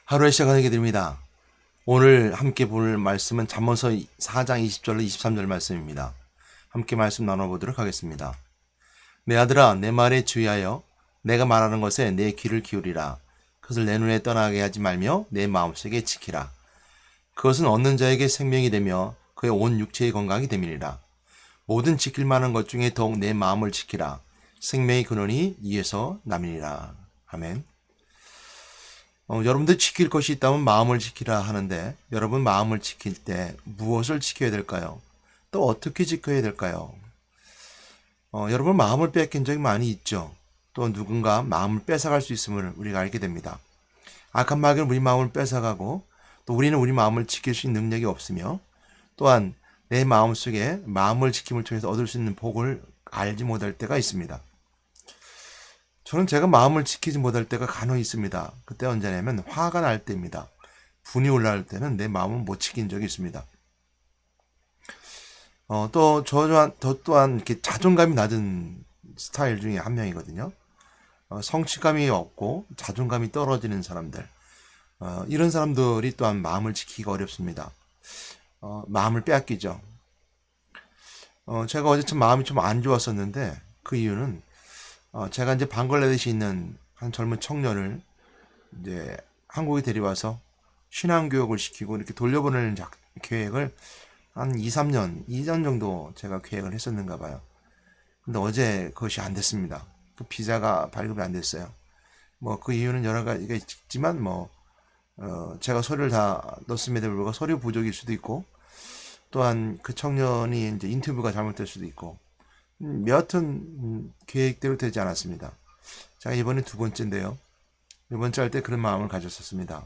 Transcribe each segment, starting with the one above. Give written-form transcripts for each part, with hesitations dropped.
하루의 시작을 하게 됩니다. 오늘 함께 볼 말씀은 잠언서 4장 20절로 23절 말씀입니다. 함께 말씀 나눠보도록 하겠습니다. 내 아들아, 내 말에 주의하여 내가 말하는 것에 내 귀를 기울이라. 그것을 내 눈에 떠나게 하지 말며 내 마음속에 지키라. 그것은 얻는 자에게 생명이 되며 그의 온 육체의 건강이 됨이니라. 모든 지킬 만한 것 중에 더욱 내 마음을 지키라. 생명의 근원이 이에서 남이니라. 아멘. 여러분들 지킬 것이 있다면 마음을 지키라 하는데, 여러분 마음을 지킬 때 무엇을 지켜야 될까요? 또 어떻게 지켜야 될까요? 여러분 마음을 뺏긴 적이 많이 있죠. 또 누군가 마음을 뺏어갈 수 있음을 우리가 알게 됩니다. 악한 마귀는 우리 마음을 뺏어가고, 또 우리는 우리 마음을 지킬 수 있는 능력이 없으며, 또한 내 마음속에 마음을 지킴을 통해서 얻을 수 있는 복을 알지 못할 때가 있습니다. 저는 제가 마음을 지키지 못할 때가 간혹 있습니다. 그때 언제냐면 화가 날 때입니다. 분이 올라올 때는 내 마음을 못 지킨 적이 있습니다. 저 또한 이렇게 자존감이 낮은 스타일 중에 한 명이거든요. 성취감이 없고 자존감이 떨어지는 사람들. 이런 사람들이 또한 마음을 지키기가 어렵습니다. 마음을 빼앗기죠. 제가 어제 참 마음이 좀 안 좋았었는데, 그 이유는 제가 이제 방글라데시에 있는 한 젊은 청년을 이제 한국에 데려와서 신앙교육을 시키고 이렇게 돌려보내는 계획을 한 2, 3년, 2년 정도 제가 계획을 했었는가 봐요. 근데 어제 그것이 안 됐습니다. 그 비자가 발급이 안 됐어요. 그 이유는 여러 가지가 있지만, 제가 서류를 다 넣었음에도 불구하고 서류 부족일 수도 있고, 또한 그 청년이 이제 인터뷰가 잘못될 수도 있고, 여하튼 계획대로 되지 않았습니다. 자, 이번에 두 번째인데요. 이번 주 할 때 그런 마음을 가졌었습니다.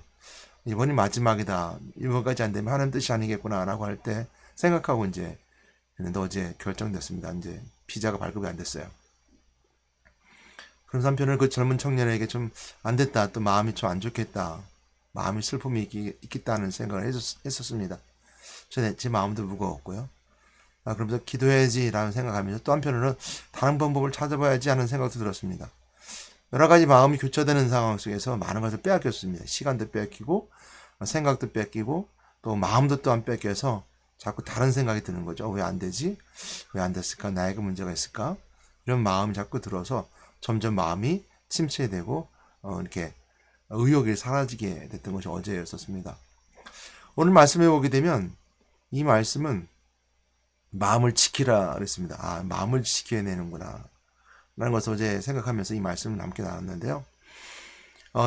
이번이 마지막이다. 이번까지 안 되면 하는 뜻이 아니겠구나 라고 할 때 생각하고 이제 했는데, 어제 결정됐습니다. 이제 비자가 발급이 안 됐어요. 그런 한편으로 그 젊은 청년에게 좀 안 됐다, 또 마음이 좀 안 좋겠다, 마음이 슬픔이 있겠다는 생각을 했었습니다. 제 마음도 무거웠고요. 그러면서 기도해야지라는 생각하면서 또 한편으로는 다른 방법을 찾아봐야지 하는 생각도 들었습니다. 여러 가지 마음이 교차되는 상황 속에서 많은 것을 빼앗겼습니다. 시간도 뺏기고, 생각도 뺏기고, 또 마음도 또한 뺏겨서 자꾸 다른 생각이 드는 거죠. 왜 안 되지? 왜 안 됐을까? 나에게 문제가 있을까? 이런 마음이 자꾸 들어서 점점 마음이 침체되고, 이렇게 의욕이 사라지게 됐던 것이 어제였었습니다. 오늘 말씀해 보게 되면 이 말씀은 마음을 지키라 그랬습니다. 마음을 지켜야 되는구나 라는 것을 어제 생각하면서 이 말씀을 함께 나눴는데요.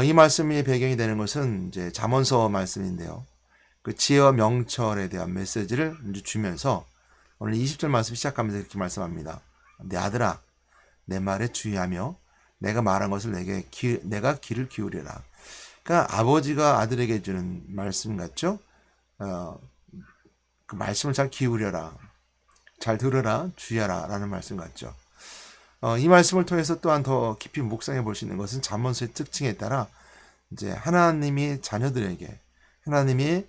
이 말씀의 배경이 되는 것은 이제 잠언서 말씀인데요. 그 지혜와 명철에 대한 메시지를 이제 주면서 오늘 20절 말씀 시작하면서 이렇게 말씀합니다. 내 아들아, 내 말에 주의하며 내가 말한 것을 내가 귀를 기울여라. 그러니까 아버지가 아들에게 주는 말씀 같죠? 그 말씀을 잘 기울여라, 잘 들으라, 주의하라 라는 말씀 같죠. 이 말씀을 통해서 또한 더 깊이 묵상해 볼 수 있는 것은 잠언서의 특징에 따라 이제 하나님이 자녀들에게, 하나님의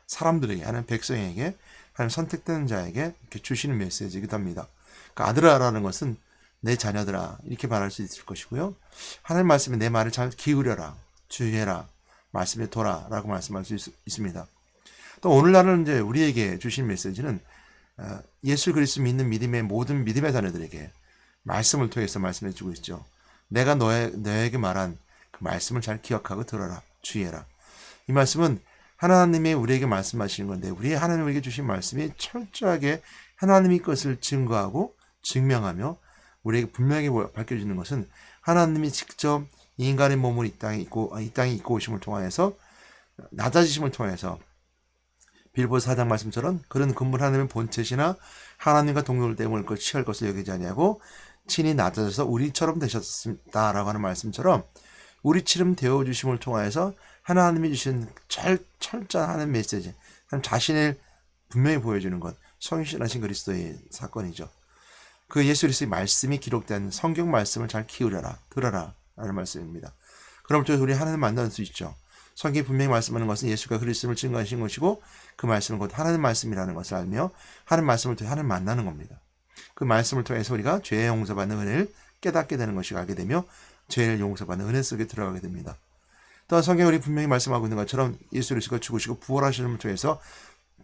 사람들에게, 하나님 백성에게, 하나님 선택된 자에게 이렇게 주시는 메시지이기도 합니다. 그러니까 아들아라는 것은 내 자녀들아 이렇게 말할 수 있을 것이고요. 하나님 말씀에 내 말을 잘 기울여라, 주의해라, 말씀에 둬라라고 말씀할 수 있습니다. 또 오늘날은 이제 우리에게 주신 메시지는 예수 그리스도 믿는 믿음의 모든 믿음의 자녀들에게 말씀을 통해서 말씀해 주고 있죠. 내가 너에게 말한 그 말씀을 잘 기억하고 들어라, 주의해라. 이 말씀은 하나님이 우리에게 말씀하시는 건데, 우리 하나님이 우리에게 주신 말씀이 철저하게 하나님의 것을 증거하고 증명하며 우리에게 분명하게 밝혀주는 것은 하나님이 직접 인간의 몸을 이 땅에 입고 오심을 통하여서, 낮아지심을 통해서 빌보드 4장 말씀처럼 그런 근본 하나님의 본체시나 하나님과 동등됨을 취할 것을 여기지 아니하고 친히 낮아져서 우리처럼 되셨다라고 하는 말씀처럼 우리처럼 되어주심을 통하여서 하나님이 주신 철저한 하나님 메시지, 하나님 자신을 분명히 보여주는 것, 성실하신 그리스도의 사건이죠. 그 예수 그리스도의 말씀이 기록된 성경 말씀을 잘 기울여라, 들어라 라는 말씀입니다. 그럼 또 우리 하나님 만날 수 있죠. 성경이 분명히 말씀하는 것은 예수가 그리스도를 증거하신 것이고, 그 말씀은 곧 하나님 말씀이라는 것을 알며 하나님 말씀을 통해 하나님 만나는 겁니다. 그 말씀을 통해서 우리가 죄의 용서받는 은혜를 깨닫게 되는 것이 알게 되며 죄를 용서받는 은혜 속에 들어가게 됩니다. 또한 성경에 우리 분명히 말씀하고 있는 것처럼 예수 그리스도가 죽으시고 부활하시는 것을 통해서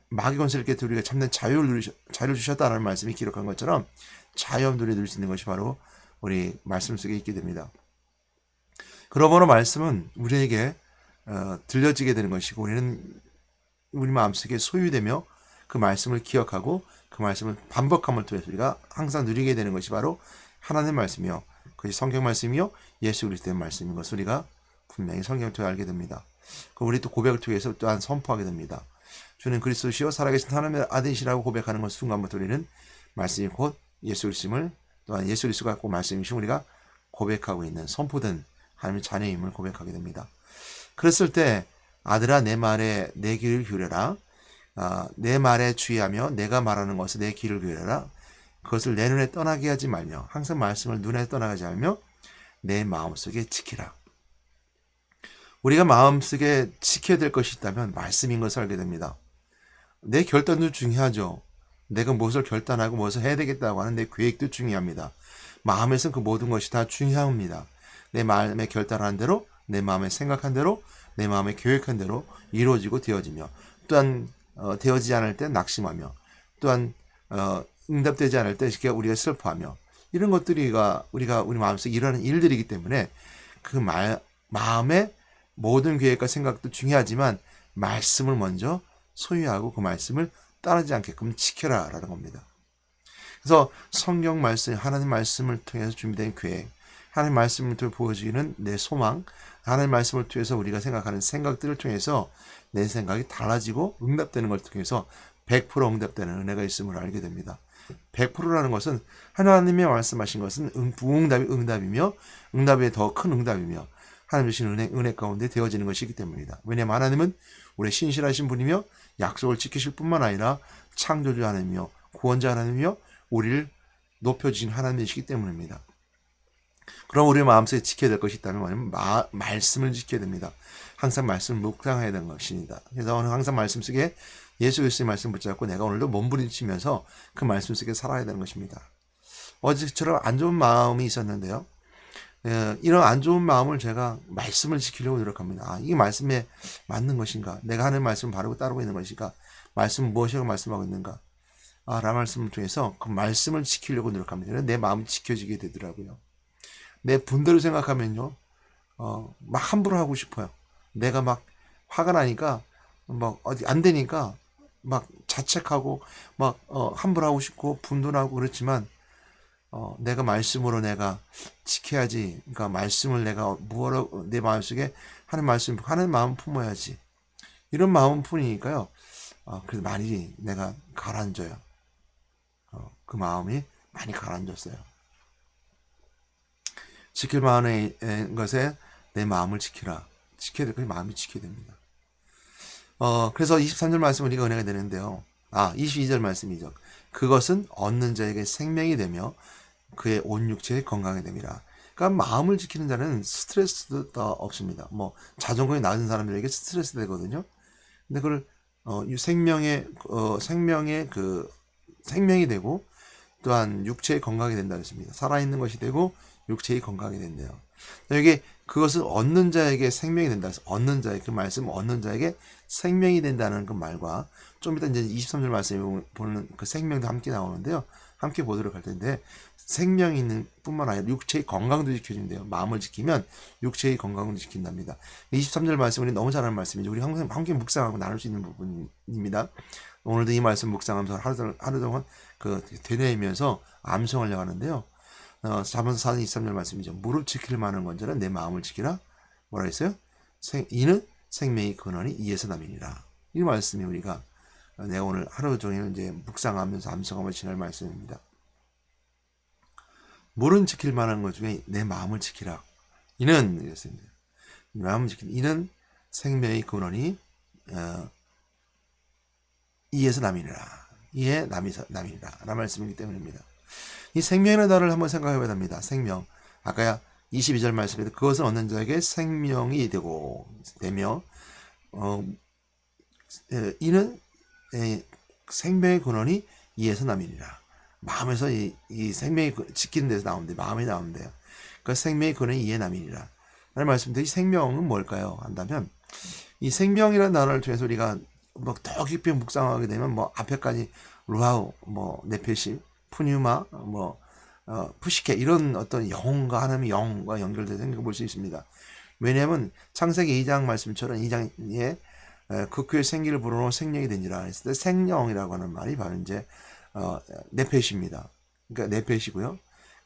마귀 권세를 깨뜨려 우리가 참된 자유를 주셨다는 말씀이 기록한 것처럼 자유함을 누릴 수 있는 것이 바로 우리 말씀 속에 있게 됩니다. 그러므로 말씀은 우리에게 들려지게 되는 것이고 우리는 우리 마음속에 소유되며 그 말씀을 기억하고 그 말씀을 반복함을 통해서 우리가 항상 누리게 되는 것이 바로 하나님의 말씀이요, 그것이 성경 말씀이요 예수 그리스도의 말씀인 것을 우리가 분명히 성경을 통해 알게 됩니다. 우리 또 고백을 통해서 또한 선포하게 됩니다. 주는 그리스도시요 살아계신 하나님의 아들이시라고 고백하는 것 순간부터 우리는 말씀이 곧 예수 그리스도를, 또한 예수 그리스도가 꼭 말씀이신 우리가 고백하고 있는 선포된 하나님의 자녀임을 고백하게 됩니다. 그랬을 때 아들아 내 말에 내 귀를 기울여라. 내 말에 주의하며 내가 말하는 것에 내 귀를 기울여라. 그것을 내 눈에 떠나게 하지 말며 항상 말씀을 눈에 떠나가지 말며 내 마음속에 지키라. 우리가 마음속에 지켜야 될 것이 있다면 말씀인 것을 알게 됩니다. 내 결단도 중요하죠. 내가 무엇을 결단하고 무엇을 해야 되겠다고 하는 내 계획도 중요합니다. 마음에서는 그 모든 것이 다 중요합니다. 내 마음에 결단한 대로, 내 마음에 생각한 대로, 내 마음에 계획한 대로 이루어지고 되어지며, 또한 되어지지 않을 때 낙심하며, 또한 응답되지 않을 때 우리가 슬퍼하며, 이런 것들이 우리가 우리 마음속에 일어나는 일들이기 때문에 그 마음의 모든 계획과 생각도 중요하지만 말씀을 먼저 소유하고 그 말씀을 따르지 않게끔 지켜라 라는 겁니다. 그래서 성경 말씀, 하나님 말씀을 통해서 준비된 계획, 하나님 말씀을 통해 보여지는 내 소망, 하나님 말씀을 통해서 우리가 생각하는 생각들을 통해서 내 생각이 달라지고 응답되는 걸 통해서 100% 응답되는 은혜가 있음을 알게 됩니다. 100%라는 것은 하나님이 말씀하신 것은 부응답이 응답이며 응답이 더 큰 응답이며 하나님 주신 은혜 가운데 되어지는 것이기 때문이다. 왜냐하면 하나님은 우리의 신실하신 분이며 약속을 지키실 뿐만 아니라 창조주 하나님이며 구원자 하나님이며 우리를 높여주신 하나님이시기 때문입니다. 그럼 우리 마음속에 지켜야 될 것이 있다면 말씀을 지켜야 됩니다. 항상 말씀을 묵상해야 되는 것입니다. 그래서 오늘 항상 말씀 속에 예수 그리스도의 말씀 붙잡고 내가 오늘도 몸부림치면서 그 말씀 속에 살아야 되는 것입니다. 어제처럼 안 좋은 마음이 있었는데요. 이런 안 좋은 마음을 제가 말씀을 지키려고 노력합니다. 이게 말씀에 맞는 것인가? 내가 하는 말씀을 바르고 따르고 있는 것인가? 말씀은 무엇이라고 말씀하고 있는가? 라는 말씀을 통해서 그 말씀을 지키려고 노력합니다. 내 마음이 지켜지게 되더라고요. 내 분대로 생각하면요, 막 함부로 하고 싶어요. 내가 막 화가 나니까, 막 어디 안 되니까, 막 자책하고, 막, 함부로 하고 싶고, 분노하고 그렇지만, 내가 말씀으로 내가 지켜야지. 그러니까 말씀을 내가 내 마음속에 하는 마음 품어야지. 이런 마음 품으니까요, 그래도 많이 내가 가라앉아요. 그 마음이 많이 가라앉았어요. 지킬 만한 것에 내 마음을 지키라. 지켜야 될 것이 마음이 지켜야 됩니다. 그래서 23절 말씀은 우리가 은혜가 되는데요. 22절 말씀이죠. 그것은 얻는 자에게 생명이 되며 그의 온 육체에 건강이 됩니다. 그러니까 마음을 지키는 자는 스트레스도 없습니다. 뭐 자존감이 낮은 사람들에게 스트레스 되거든요. 근데 그걸 생명의 생명이 되고 또한 육체의 건강이 된다 했습니다. 살아있는 것이 되고 육체의 건강이 된대요. 여기 그것을 얻는 자에게 생명이 된다 해서 얻는 자에게 그 말씀 얻는 자에게 생명이 된다는 그 말과 좀 이따 이제 23절 말씀에 보는 그 생명도 함께 나오는데요. 함께 보도록 할 텐데 생명이 있는 뿐만 아니라 육체의 건강도 지켜준대요. 마음을 지키면 육체의 건강도 지킨답니다. 23절 말씀은 너무 잘하는 말씀이죠. 우리 항상 함께 묵상하고 나눌 수 있는 부분입니다. 오늘도 이 말씀 묵상하면서 하루 동안 되뇌이면서 암송하려고 하는데요. 잠언서 4장 23절 말씀이죠. 무릎 지킬 만한 건자는 내 마음을 지키라. 뭐라 했어요? 이는 생명의 근원이 이에서 남이니라. 이 말씀이 우리가 내가 오늘 하루 종일 이제 묵상하면서 암송하며 지낼 말씀입니다. 물은 지킬 만한 것 중에 내 마음을 지키라. 이는 이랬습니다. 마음을 지키라. 이는 생명의 근원이 이에서 남이니라. 이에 남이니라. 라는 말씀이기 때문입니다. 이 생명의 달을 한번 생각해 봐야 됩니다. 생명. 아까 22절 말씀에도 그것을 얻는 자에게 생명이 되며 이는 생명의 근원이 이에서 남이니라. 마음에서 이 생명이 지키는 데서 나오는데 마음이 나오는데요. 그 생명의 근원이 이에 남이니라. 하나님 말씀대로 이 생명은 뭘까요? 한다면 이 생명이라는 단어를 통해서 우리가 뭐 더 깊이 묵상하게 되면 뭐 앞에까지 루아우, 뭐 네페시, 푸뉴마, 뭐 푸시케 이런 어떤 영혼과 하나님의 영과 연결돼서 생각해 볼 수 있습니다. 왜냐하면 창세기 2장 말씀처럼 2장에 그 생기를 불어넣어 생명이 된지라 했을 때 생명이라고 하는 말이 바로 이제 네페시입니다. 그러니까 네페시고요.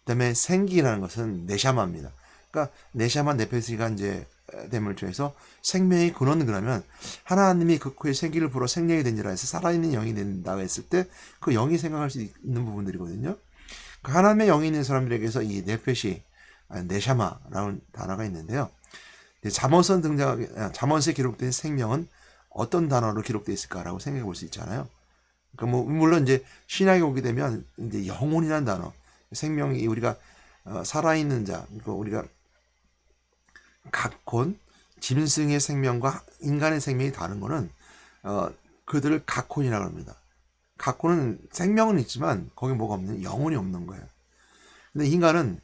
그다음에 생기라는 것은 네샤마입니다. 그러니까 네샤마 네페시가 이제 됨을 통해서 생명의 근원은 그러면 하나님이 그의 생기를 불어 생명이 된지라 해서 살아있는 영이 된다고 했을 때 그 영이 생각할 수 있는 부분들이거든요. 그 하나님의 영이 있는 사람들에게서 이 네페시, 네샤마라는 단어가 있는데요. 잠언서에 기록된 생명은 어떤 단어로 기록되어 있을까라고 생각해 볼 수 있잖아요. 그러니까 뭐 물론 이제 신약에 오게 되면 이제 영혼이라는 단어, 생명이 우리가 살아있는 자, 그러니까 우리가 각혼, 짐승의 생명과 인간의 생명이 다른 거는 그들을 각혼이라고 합니다. 각혼은 생명은 있지만 거기 뭐가 없는 영혼이 없는 거예요. 근데 인간은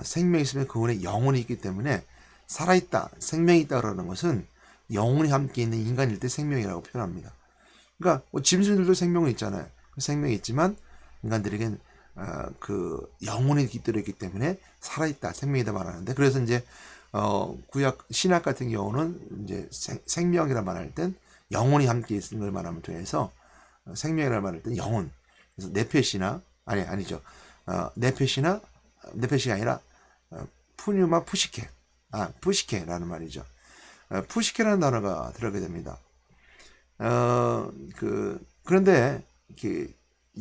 생명이 있으면 그분에 영혼이 있기 때문에 살아있다, 생명이 있다 그러는 것은 영혼이 함께 있는 인간일 때 생명이라고 표현합니다. 그러니까 뭐 짐승들도 생명은 있잖아요. 생명이 있지만 인간들에겐 그 영혼이 깃들어 있기 때문에 살아있다, 생명이다 말하는데 그래서 이제 구약 신약 같은 경우는 이제 생명이라 말할 땐 영혼이 함께 있는 걸 말하면 통해서 생명이라 말할 땐 영혼. 그래서 네페시나 아니죠. 네페시가 아니라 푸뉴마 푸시케. 푸시케라는 말이죠. 푸시케라는 단어가 들어가게 됩니다. 그런데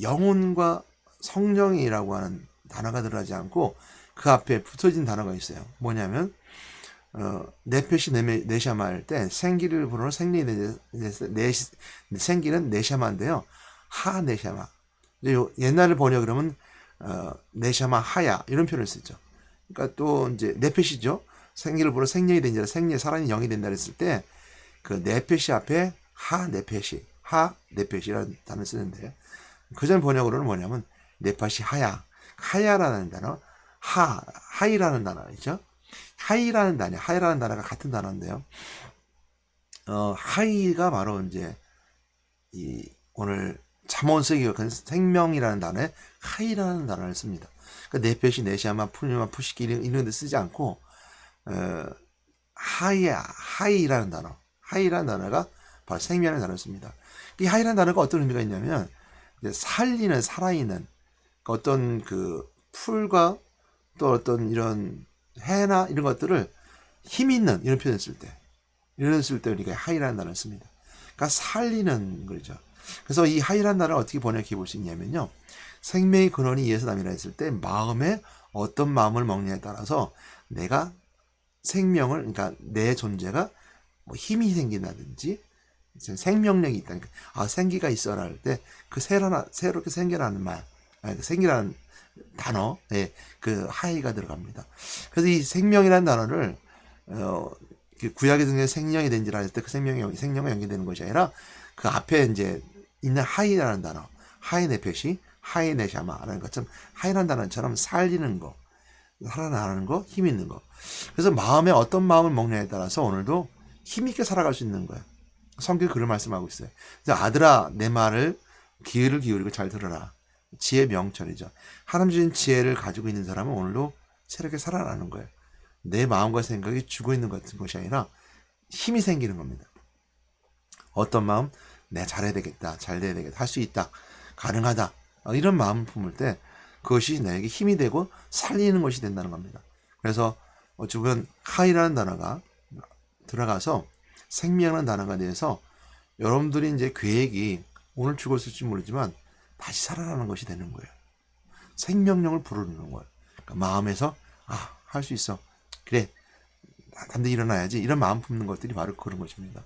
영혼과 성령이라고 하는 단어가 들어가지 않고 그 앞에 붙어진 단어가 있어요. 뭐냐면 네페시 네샤마 할 때 생기를 부르는 생기는 네샤마인데요. 하 네샤마. 옛날을 번역 그러면 네샤마 하야 이런 표현을 쓰죠. 그러니까 또 이제 네페시죠. 생기를 부르는 생명이 된지라 생리 살아있는 영이 된다 했을 때 그 네페시 앞에 하 네페시라는 단어를 쓰는데 그전 번역으로는 뭐냐면 네파시 하야라는 단어, 하이라는 단어이죠. 하이라는 단어가 같은 단어인데요. 하이가 바로 이제 오늘 잠언서에 기록한 생명이라는 단어에 하이라는 단어를 씁니다. 그러니까 네페시, 네시아마, 푸니마, 푸시키 이런 데 쓰지 않고 하이라는 단어가 바로 생명이라는 단어를 씁니다. 이 하이라는 단어가 어떤 의미가 있냐면 살리는, 살아있는 어떤 그 풀과 또 어떤 이런 해나 이런 것들을 힘 있는 이런 표현을 쓸 때 우리가 하이라는 단어를 씁니다. 그러니까 살리는 거죠. 그래서 이 하이라는 단어를 어떻게 번역해 볼 수 있냐면요. 생명의 근원이 이에서 남이라 했을 때 마음에 어떤 마음을 먹느냐에 따라서 내가 생명을 그러니까 내 존재가 뭐 힘이 생긴다든지 생명력이 있다니까 생기가 있어라 할 때 그 새롭게 생겨나는 생기라는 단어 그 하이가 들어갑니다. 그래서 이 생명이라는 단어를 구약에 등에 생명이 된지라 할 때 그 생명과 연계되는 것이 아니라 그 앞에 이제 있는 하이라는 단어 하이 네페시 하이 네샤마라는 것처럼 하이라는 단어처럼 살리는 거 살아나는 거 힘 있는 거 그래서 마음에 어떤 마음을 먹느냐에 따라서 오늘도 힘있게 살아갈 수 있는 거예요. 성경이 그런 말씀하고 있어요. 그래서 아들아 내 말을 귀를 기울이고 잘 들어라. 지혜 명철이죠. 하나님 주신 지혜를 가지고 있는 사람은 오늘도 새롭게 살아나는 거예요. 내 마음과 생각이 죽어 있는 것이 아니라 힘이 생기는 겁니다. 어떤 마음? 내가 잘해야 되겠다. 잘 돼야 되겠다. 할 수 있다. 가능하다. 이런 마음을 품을 때 그것이 나에게 힘이 되고 살리는 것이 된다는 겁니다. 그래서 주변 하이라는 단어가 들어가서 생명이라는 단어가 돼서 여러분들이 이제 계획이 오늘 죽었을지 모르지만 다시 살아나는 것이 되는 거예요. 생명력을 불어넣는 거예요. 그러니까 마음에서 할 수 있어. 그래 담대 일어나야지. 이런 마음 품는 것들이 바로 그런 것입니다.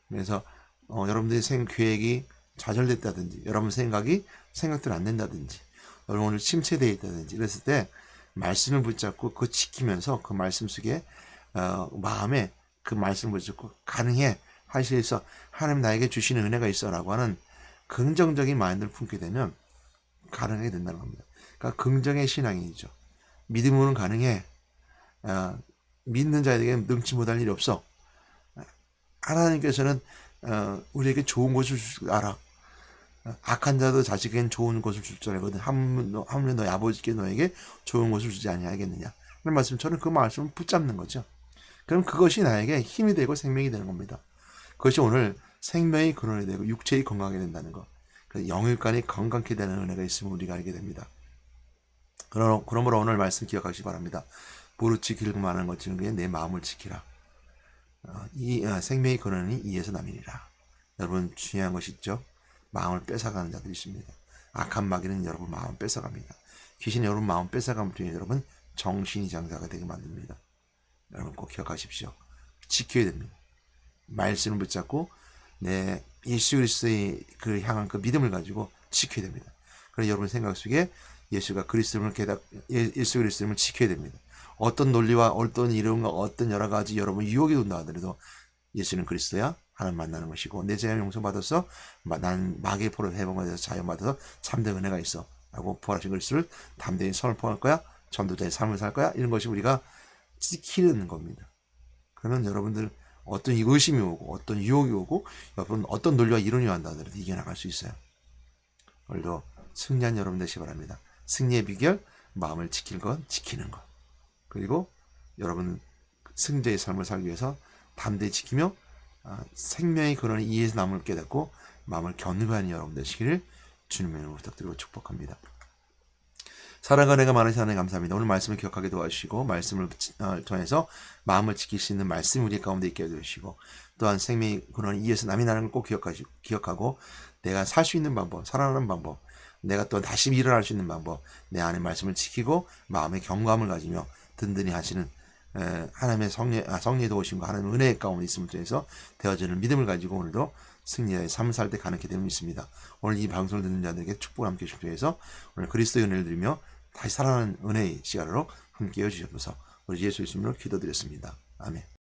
그래서 여러분들의 계획이 좌절됐다든지 여러분 생각대로 안 된다든지 여러분 오늘 침체되어 있다든지 이랬을 때 말씀을 붙잡고 그거 지키면서 그 말씀 속에 마음에 그 말씀을 붙잡고 가능해 할 수 있어 하나님 나에게 주시는 은혜가 있어 라고 하는 긍정적인 마인드를 품게 되면 가능하게 된다는 겁니다. 그러니까 긍정의 신앙이죠. 믿음으로는 가능해 믿는 자에게 능치 못할 일이 없어. 하나님께서는 우리에게 좋은 것을 줄 줄 알아. 악한 자도 자식에겐 좋은 것을 줄 줄 알거든. 하물며 너희 아버지께 너에게 좋은 것을 주지 아니하겠느냐. 하는 말씀, 저는 그 말씀을 붙잡는 거죠. 그럼 그것이 나에게 힘이 되고 생명이 되는 겁니다. 그것이 오늘 생명의 근원이 되고 육체의 건강이 된다는 것. 영육간이 건강케 되는 은혜가 있으면 우리가 알게 됩니다. 그러므로 오늘 말씀 기억하시기 바랍니다. 무릇 지키려고 하는 것 중에 내 마음을 지키라. 생명의 근원이 이에서 남이니라. 여러분, 중요한 것이 있죠. 마음을 뺏어가는 자들이 있습니다. 악한 마귀는 여러분 마음을 뺏어갑니다. 귀신이 여러분 마음 뺏어가면 여러분 정신이 장사가 되게 만듭니다. 여러분 꼭 기억하십시오. 지켜야 됩니다. 말씀을 붙잡고 내 예수 그리스도의 그 향한 그 믿음을 가지고 지켜야 됩니다. 그래서 여러분 생각 속에 예수 그리스도를 지켜야 됩니다. 어떤 논리와 어떤 이론과 어떤 여러 가지 여러분 유혹이 온다 하더라도 예수는 그리스도야. 하나님 만나는 것이고 내 죄를 용서받아서 난 마귀의 포로 해방받아서 자유받아서 참된 은혜가 있어 라고 부활하신 그리스도를 담대히 선포할 거야. 전도자의 삶을 살 거야. 이런 것이 우리가 지키는 겁니다. 그러면 여러분들 어떤 의심이 오고 어떤 유혹이 오고 여러분 어떤 논리와 이론이 왔다 하더라도 이겨나갈 수 있어요. 오늘도 승리한 여러분 되시기 바랍니다. 승리의 비결, 마음을 지킬 것, 지키는 것. 그리고 여러분 승자의 삶을 살기 위해서 담대히 지키며 생명의 근원이 이에서 남을 깨닫고 마음을 견고한 여러분 되시기를 주님의 이름으로 부탁드리고 축복합니다. 사랑과 은혜가 많으신 하나님 감사합니다. 오늘 말씀을 기억하게 도와주시고 말씀을 통해서 마음을 지킬 수 있는 말씀이 우리 가운데 있게 해주시고 또한 생명의 근원이 이에서 남이 나는 걸 꼭 기억하고 내가 살 수 있는 방법, 살아가는 방법, 내가 또 다시 일어날 수 있는 방법, 내 안의 말씀을 지키고 마음의 경감을 가지며 든든히 하시는 하나님의 성령의 도우심과 하나님의 은혜의 가운데 있음을 통해서 되어지는 믿음을 가지고 오늘도 승리의 삶을 살 때 가능하게 됨을 믿습니다. 오늘 이 방송을 듣는 자들에게 축복을 함께 주시기 위해서 오늘 그리스도의 은혜를 드리며 다시 살아나는 은혜의 시간으로 함께 해주셔서 우리 예수 이름으로 기도드렸습니다. 아멘.